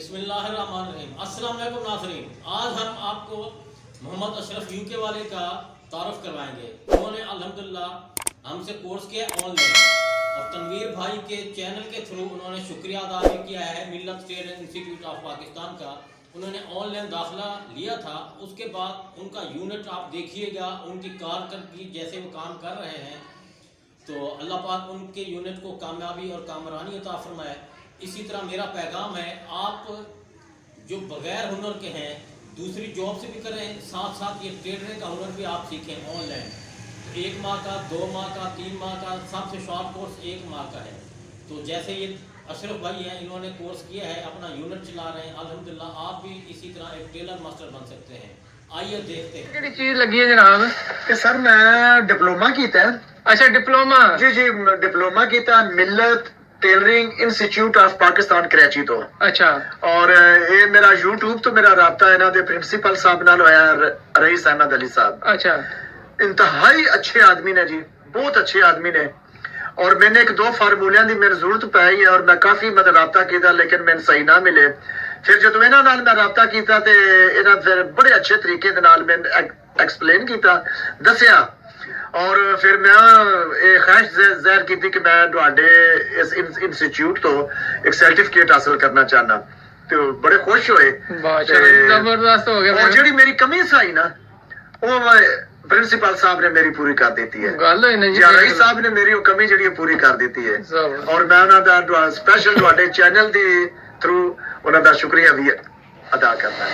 बिस्मिल्लाहिर्रहमानिर्रहीम। अस्सलाम वालेकुम नाज़रीन। आज हम आपको मोहम्मद अशरफ यूके वाले का तारुफ करवाएंगे। उन्होंने अल्हम्दुलिल्लाह हमसे कोर्स किया ऑनलाइन और तनवीर भाई के चैनल के थ्रू उन्होंने शुक्रिया अदा भी किया है मिल्लत ट्रेनिंग इंस्टीट्यूट ऑफ पाकिस्तान का। उन्होंने ऑनलाइन दाखिला लिया था, उसके बाद उनका यूनिट आप देखिएगा, उनकी कारकर्दगी जैसे वो काम कर रहे हैं, तो अल्लाह पाक उनके यूनिट को कामयाबी और कामरानी अता फरमाए। इसी तरह मेरा पैगाम है, आप जो बग़ैर हुनर के हैं दूसरी जॉब से भी करें, साथ साथ ये ट्रेडर का हुनर भी आप सीखें ऑनलाइन। 1 माह का, 2 माह का, 3 माह का, सबसे शॉर्ट कोर्स 1 माह का है। तो जैसे ये अशरफ भाई हैं, इन्होंने कोर्स किया है, अपना यूनिट चला रहे हैं, अल्हम्दुलिल्लाह आप भी इसी तरह एक टेलर मास्टर बन सकते हैं। आइए देखते हैं। ਕਿਹੜੀ ਚੀਜ਼ ਲੱਗੀ ਹੈ ਜਨਾਬ? ਕਿ ਸਰ ਮੈਂ ਡਿਪਲੋਮਾ ਕੀਤਾ ਹੈ। ਅੱਛਾ ਡਿਪਲੋਮਾ। ਜੀ ਜੀ ਡਿਪਲੋਮਾ ਕੀਤਾ Millat tailoring institute of Pakistan Karachi ਤੋਂ। ਅੱਛਾ ਔਰ ਇਹ ਮੇਰਾ YouTube ਤੋਂ ਮੇਰਾ ਰਾਬਤਾ ਇਹਨਾਂ ਦੇ ਪ੍ਰਿੰਸੀਪਲ ਸਾਹਿਬ ਨਾਲ ਹੋਇਆ, रईस अहमद अली साहब। अच्छा इंतहाई अच्छे आदमी ने जी, बहुत अच्छे आदमी ने। और मैंने 1-2 फार्मूलियां दी मेरी जरूरत पाई है और मैं काफी मतलब राबता किया, लेकिन मैंने सही ना मिले। फिर जो इन्हां नाल मैं राबता किया ते इन्हां फिर बड़े अच्छे तरीके दे नाल मैं एक्सप्लेन किया, दसिया। और फिर मैं ये ख्वाहिश ज़ाहिर की कि मैं तुहाडे इस इंस्टीट्यूट तो एक सर्टिफिकेट हासिल करना चाहना, तो बड़े खुश होए। जबरदस्त हो गया। और जी मेरी कमी साई ना वो प्रिंसिपल साहब ने मेरी पूरी कर देती है। गल होई ना जी, रईस साहब ने मेरी वो कमी जी पूरी कर देती है। जबरदस्त। और मैं उन्होंने स्पेशल तुहाडे चैनल के थ्रू उन्होंने शुक्रिया भी अदा करता।